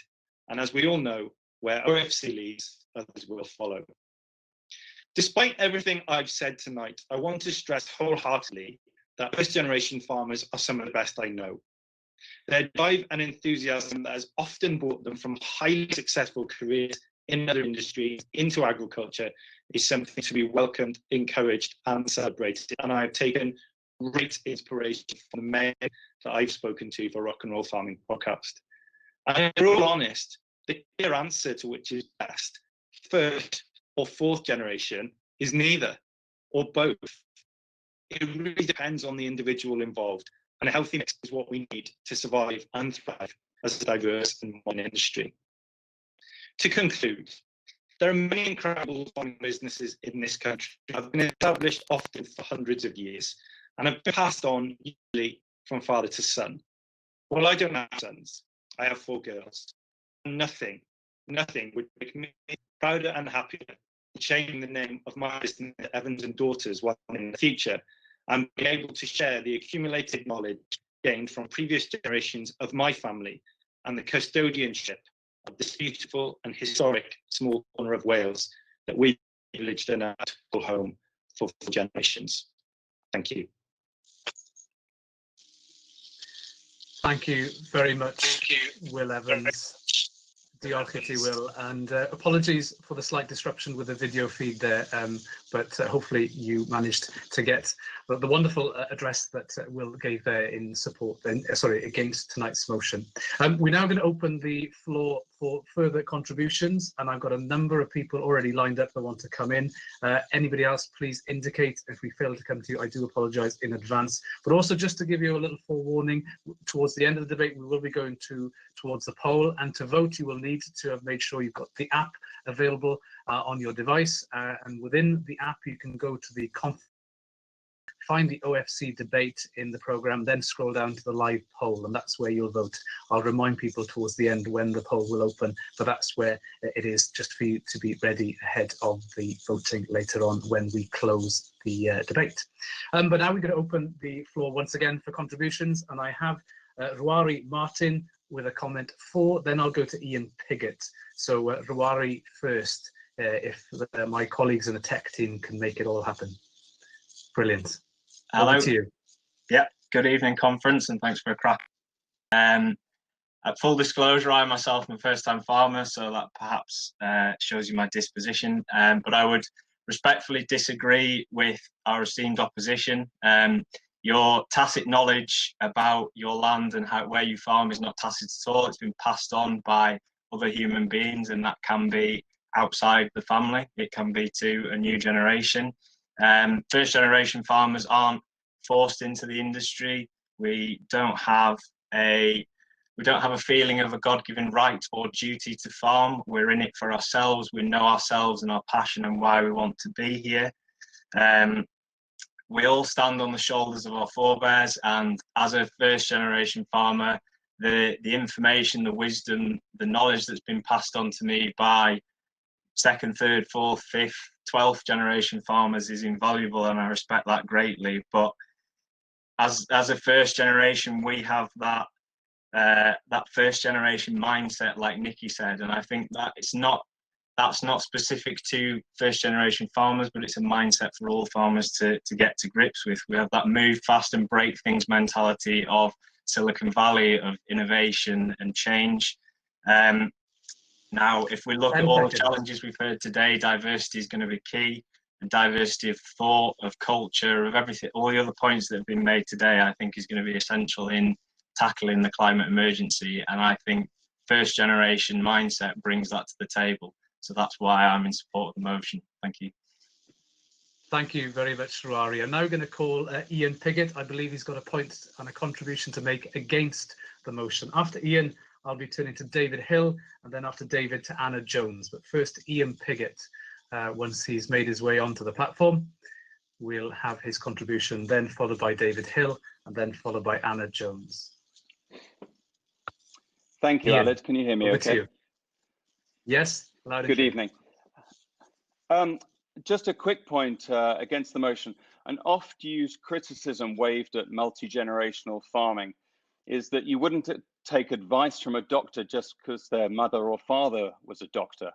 and as we all know, where OFC leads, others will follow. Despite everything I've said tonight, I want to stress wholeheartedly that first-generation farmers are some of the best I know. Their drive and enthusiasm that has often brought them from highly successful careers in other industries into agriculture is something to be welcomed, encouraged, and celebrated. And I have taken great inspiration from the men that I've spoken to for Rock and Roll Farming Podcast. And if we're all honest, the clear answer to which is best, first or fourth generation, is neither or both. It really depends on the individual involved, and a healthy mix is what we need to survive and thrive as a diverse and modern industry. To conclude, there are many incredible farming businesses in this country that have been established often for hundreds of years and have been passed on usually from father to son. Well, I don't have sons. I have 4 girls. Nothing would make me prouder and happier than changing the name of my business to Evans and Daughters while in the future, and being able to share the accumulated knowledge gained from previous generations of my family and the custodianship of this beautiful and historic small corner of Wales that we privileged and our home for 4 generations. Thank you. Thank you very much, Will Evans. Diolch I ti, Will, and apologies for the slight disruption with the video feed there, but hopefully you managed to get the wonderful address that Will gave there in support, against tonight's motion. We're now going to open the floor for further contributions, and I've got a number of people already lined up that want to come in. Anybody else, please indicate. If we fail to come to you, I do apologise in advance. But also, just to give you a little forewarning, towards the end of the debate, we will be going towards the poll, and to vote, you will need to have made sure you've got the app available on your device, and within the app, you can go to the find the OFC debate in the programme, then scroll down to the live poll, and that's where you'll vote. I'll remind people towards the end when the poll will open, but that's where it is, just for you to be ready ahead of the voting later on when we close the debate. But now we're going to open the floor once again for contributions, and I have Rwari Martin with a comment for, then I'll go to Ian Piggott. So Rwari first, if my colleagues in the tech team can make it all happen. Brilliant. Hello. Over to you. Yeah, good evening, conference, and thanks for a crack. At full disclosure, I myself am a first-time farmer, so that perhaps shows you my disposition, but I would respectfully disagree with our esteemed opposition. Your tacit knowledge about your land and where you farm is not tacit at all. It's been passed on by other human beings, and that can be outside the family. It can be to a new generation. First generation farmers aren't forced into the industry. We don't have a feeling of a God-given right or duty to farm. We're in it for ourselves. We know ourselves and our passion and why we want to be here. We all stand on the shoulders of our forebears, and as a first generation farmer, the information, the wisdom, the knowledge that's been passed on to me by second, third, fourth, fifth, 12th generation farmers is invaluable, and I respect that greatly. But as a first generation, we have that first generation mindset, like Nikki said, and I think that that's not specific to first generation farmers, but it's a mindset for all farmers to get to grips with. We have that move fast and break things mentality of Silicon Valley, of innovation and change. Now, if we look at all the challenges we've heard today, diversity is going to be key, and diversity of thought, of culture, of everything, all the other points that have been made today, I think is going to be essential in tackling the climate emergency. And I think first generation mindset brings that to the table. So that's why I'm in support of the motion. Thank you. Thank you very much, Rwari. I'm now going to call Ian Piggott. I believe he's got a point and a contribution to make against the motion. After Ian, I'll be turning to David Hill, and then after David to Anna Jones. But first, Ian Piggott, once he's made his way onto the platform, we'll have his contribution, then followed by David Hill, and then followed by Anna Jones. Thank you, Aled. Can you hear me okay? You. Yes, loud and Good clear. evening. Just a quick point against the motion. An oft-used criticism waved at multi-generational farming is that you wouldn't take advice from a doctor just because their mother or father was a doctor.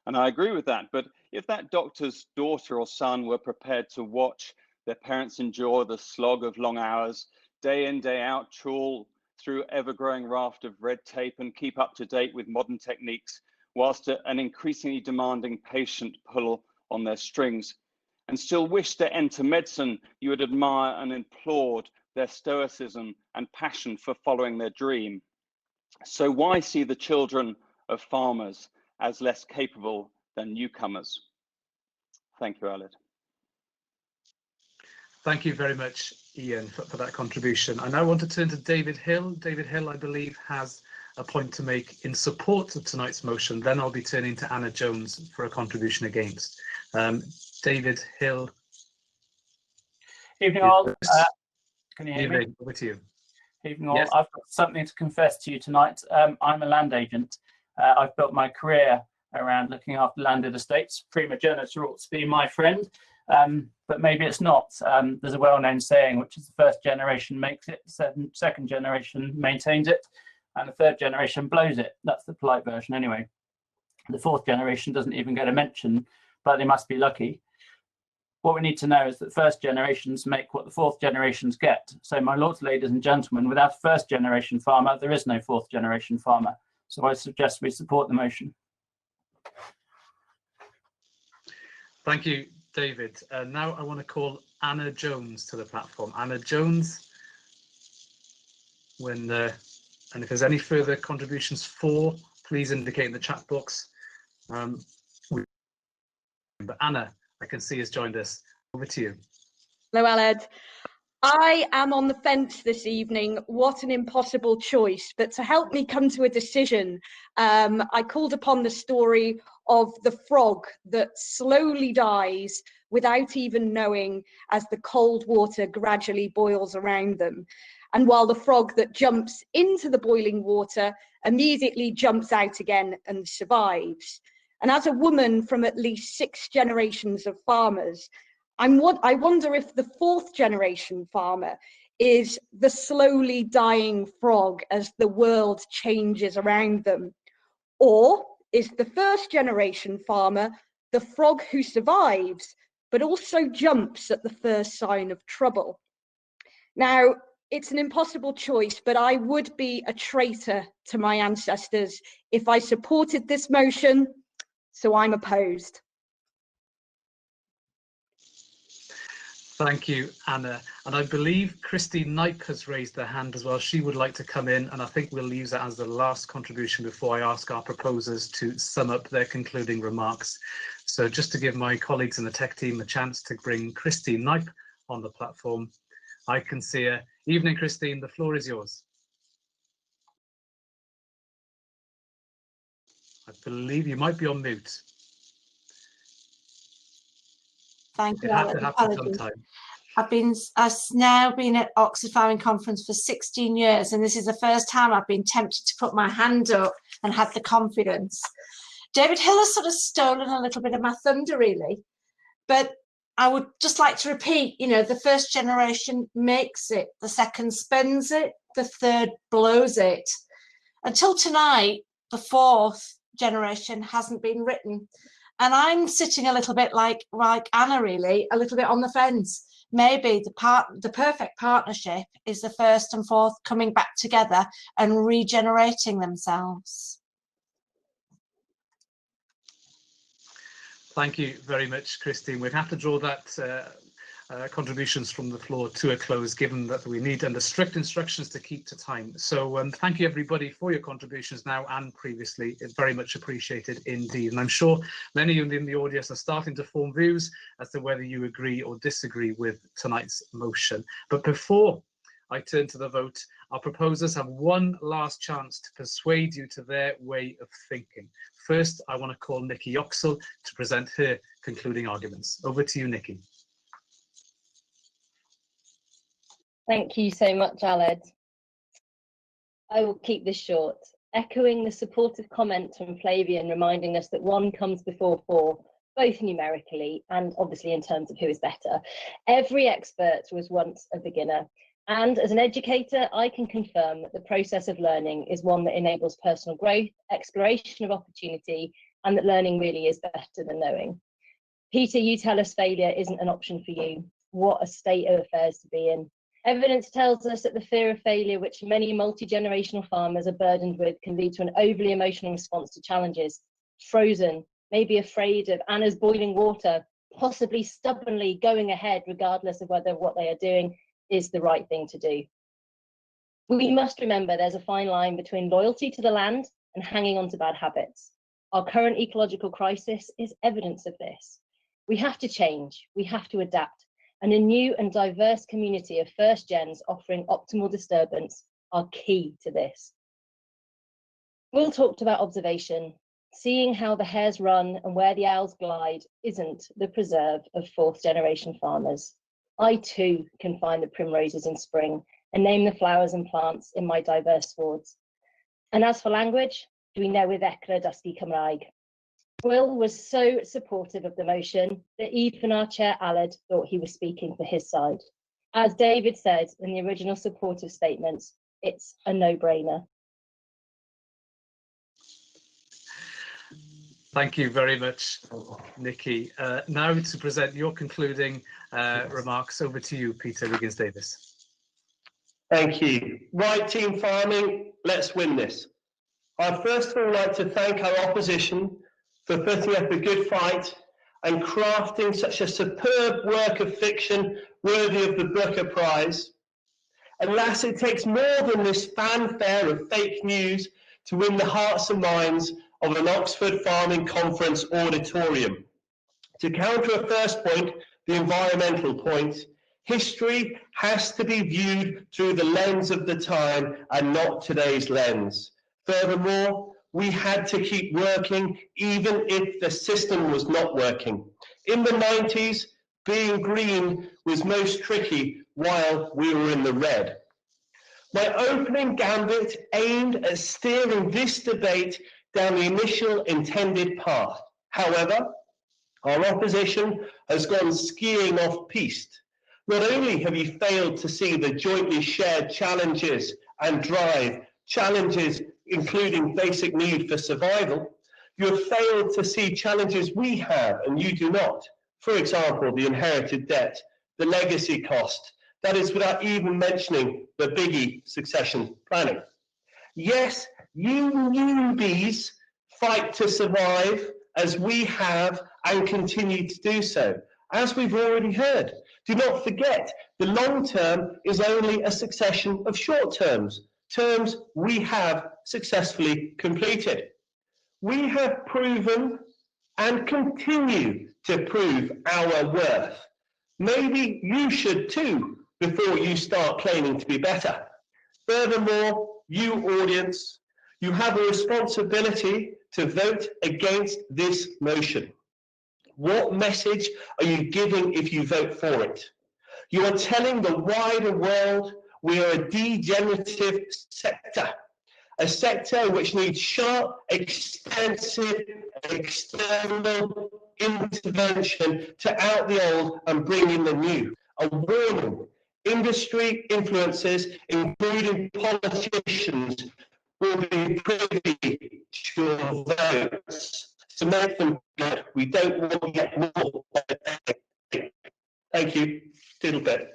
And I agree with that, but if that doctor's daughter or son were prepared to watch their parents endure the slog of long hours, day in, day out, trawl through ever-growing raft of red tape and keep up to date with modern techniques, whilst an increasingly demanding patient pull on their strings, and still wish to enter medicine, you would admire and applaud their stoicism and passion for following their dream. So why see the children of farmers as less capable than newcomers? Thank you, Aled. Thank you very much, Ian, for that contribution. I now want to turn to David Hill. David Hill, I believe, has a point to make in support of tonight's motion. Then I'll be turning to Anna Jones for a contribution against. David Hill. Evening all. Can you hear me? Over to you. Evening all. Yes. I've got something to confess to you tonight. I'm a land agent. I've built my career around looking after landed estates. Primogeniture ought to be my friend, but maybe it's not. There's a well-known saying, which is the first generation makes it, second generation maintains it, and the third generation blows it. That's the polite version anyway. The fourth generation doesn't even get a mention, but they must be lucky. What we need to know is that first generations make what the fourth generations get. So my lords, ladies and gentlemen, without a first generation farmer, there is no fourth generation farmer. So I suggest we support the motion. Thank you, David. Now I want to call Anna Jones to the platform. Anna Jones, and if there's any further contributions for, please indicate in the chat box. But Anna, I can see has joined us. Over to you. Hello, Aled. I am on the fence this evening. What an impossible choice. But to help me come to a decision, I called upon the story of the frog that slowly dies without even knowing as the cold water gradually boils around them. And while the frog that jumps into the boiling water immediately jumps out again and survives. And as a woman from at least 6 generations of farmers, I wonder if the 4th generation farmer is the slowly dying frog as the world changes around them. Or is the 1st generation farmer the frog who survives, but also jumps at the first sign of trouble? Now, it's an impossible choice, but I would be a traitor to my ancestors if I supported this motion, so I'm opposed. Thank you, Anna. And I believe Christine Knipe has raised her hand as well. She would like to come in, and I think we'll use that as the last contribution before I ask our proposers to sum up their concluding remarks. So just to give my colleagues in the tech team a chance to bring Christine Knipe on the platform. I can see her. Evening, Christine, the floor is yours. I believe you might be on mute. Thank you, It had to happen apologies. sometime. I've now been at Oxford Farming Conference for 16 years, and this is the first time I've been tempted to put my hand up and had the confidence. David Hill has sort of stolen a little bit of my thunder, really. But I would just like to repeat, you know, the 1st generation makes it, the 2nd spends it, the 3rd blows it. Until tonight, the 4th generation hasn't been written. And I'm sitting a little bit like Anna, really, a little bit on the fence. Maybe the perfect partnership is the 1st and 4th coming back together and regenerating themselves. Thank you very much, Christine. We'd have to draw that contributions from the floor to a close, given that we need under strict instructions to keep to time. So thank you, everybody, for your contributions now and previously. It's very much appreciated indeed. And I'm sure many of you in the audience are starting to form views as to whether you agree or disagree with tonight's motion. But before I turn to the vote, our proposers have one last chance to persuade you to their way of thinking. First, I want to call Nikki Yoxall to present her concluding arguments. Over to you, Nikki. Thank you so much, Aled. I will keep this short, echoing the supportive comments from Flavian, reminding us that 1 comes before 4, both numerically and obviously in terms of who is better. Every expert was once a beginner. And as an educator, I can confirm that the process of learning is one that enables personal growth, exploration of opportunity, and that learning really is better than knowing. Peter, you tell us failure isn't an option for you. What a state of affairs to be in. Evidence tells us that the fear of failure, which many multi-generational farmers are burdened with, can lead to an overly emotional response to challenges. Frozen, maybe afraid of Anna's boiling water, possibly stubbornly going ahead regardless of whether what they are doing is the right thing to do. We must remember there's a fine line between loyalty to the land and hanging on to bad habits. Our current ecological crisis is evidence of this. We have to change, we have to adapt, and a new and diverse community of 1st gens offering optimal disturbance are key to this. Will talked about observation. Seeing how the hares run and where the owls glide isn't the preserve of 4th generation farmers. I too can find the primroses in spring and name the flowers and plants in my diverse wards. And as for language, dwi newydd ecra dysgu Cymraeg. Will was so supportive of the motion that even our chair Aled thought he was speaking for his side. As David said in the original supportive statements, it's a no-brainer. Thank you very much, Nikki. Now to present your concluding remarks, over to you, Peter Wiggins-Davies. Thank you. Right, team farming, let's win this. I'd first of all like to thank our opposition for putting up a good fight and crafting such a superb work of fiction worthy of the Booker Prize. Alas, it takes more than this fanfare of fake news to win the hearts and minds of an Oxford Farming Conference auditorium. To counter a first point, the environmental point, history has to be viewed through the lens of the time and not today's lens. Furthermore, we had to keep working even if the system was not working. In the 90s, being green was most tricky while we were in the red. My opening gambit aimed at steering this debate down the initial intended path. However, our opposition has gone skiing off-piste. Not only have you failed to see the jointly shared challenges and drive, challenges including basic need for survival, you have failed to see challenges we have and you do not. For example, the inherited debt, the legacy cost, that is without even mentioning the biggie, succession planning. Yes, you newbies fight to survive as we have and continue to do so, as we've already heard. Do not forget, the long term is only a succession of short terms, terms we have successfully completed. We have proven and continue to prove our worth. Maybe you should too, before you start claiming to be better. Furthermore, you audience, you have a responsibility to vote against this motion. What message are you giving if you vote for it? You are telling the wider world we are a degenerative sector, a sector which needs sharp, extensive, external intervention to out the old and bring in the new. A warning, industry influences, including politicians, will be privy to your votes to make them good. We don't want to get more. Thank you. Diddle bit.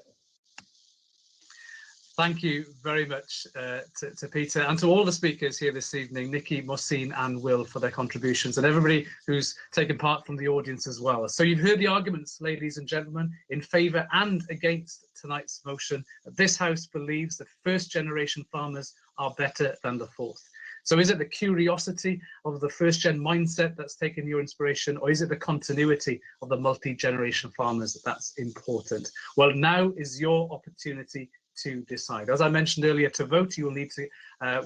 Thank you very much to Peter and to all the speakers here this evening, Nikki, Muhsen and Will, for their contributions, and everybody who's taken part from the audience as well. So you've heard the arguments, ladies and gentlemen, in favour and against tonight's motion. This House believes that first generation farmers are better than the fourth. So is it the curiosity of the first gen mindset that's taken your inspiration, or is it the continuity of the multi-generation farmers that's important? Well, now is your opportunity to decide. As I mentioned earlier, to vote, you will need to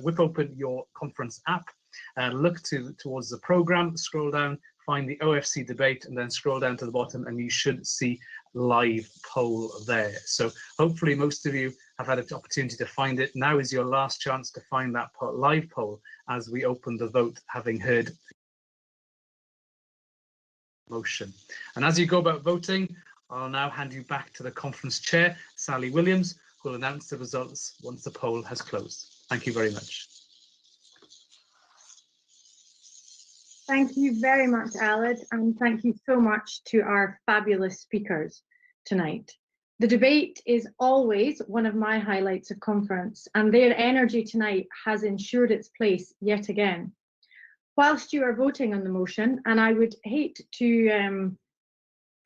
whip open your conference app and look towards the programme, scroll down, find the OFC debate, and then scroll down to the bottom, and you should see live poll there. So hopefully most of you have had an opportunity to find it. Now is your last chance to find that live poll as we open the vote, having heard the motion. And as you go about voting, I'll now hand you back to the conference chair, Sally Williams, who will announce the results once the poll has closed. Thank you very much. Thank you very much, Aled, and thank you so much to our fabulous speakers tonight. The debate is always one of my highlights of conference, and their energy tonight has ensured its place yet again. Whilst you are voting on the motion, and I would hate to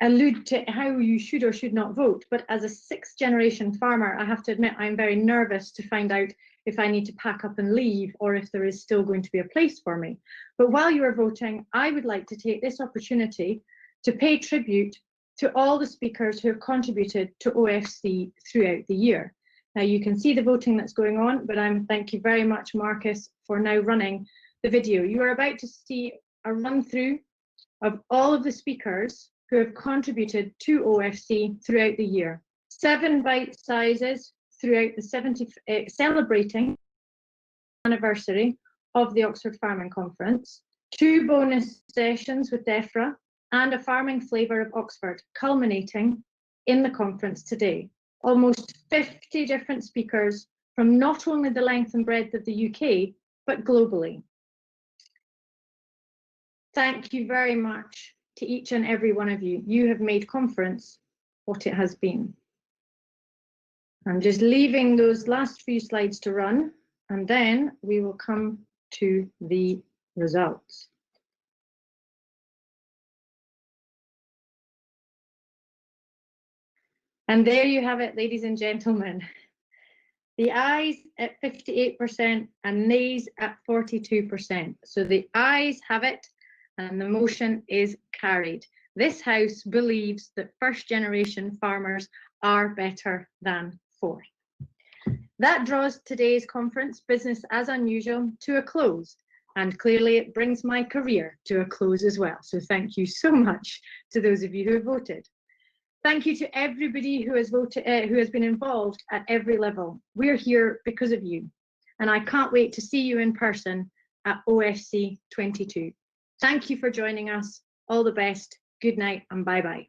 allude to how you should or should not vote, but as a sixth generation farmer, I have to admit I'm very nervous to find out if I need to pack up and leave or if there is still going to be a place for me. But while you are voting, I would like to take this opportunity to pay tribute to all the speakers who have contributed to OFC throughout the year. Now you can see the voting that's going on, but thank you very much, Marcus, for now running the video. You are about to see a run through of all of the speakers who have contributed to OFC throughout the year. 7 bite sizes throughout the celebrating anniversary of the Oxford Farming Conference, 2 bonus sessions with DEFRA, and a farming flavour of Oxford, culminating in the conference today. Almost 50 different speakers from not only the length and breadth of the UK, but globally. Thank you very much to each and every one of you. You have made conference what it has been. I'm just leaving those last few slides to run, and then we will come to the results. And there you have it, ladies and gentlemen. The ayes at 58% and nays at 42%. So the ayes have it and the motion is carried. This House believes that first generation farmers are better than fourth. That draws today's conference, Business as Unusual, to a close. And clearly it brings my career to a close as well. So thank you so much to those of you who have voted. Thank you to everybody who has voted, who has been involved at every level. We're here because of you, and I can't wait to see you in person at OFC 22. Thank you for joining us. All the best. Good night and bye-bye.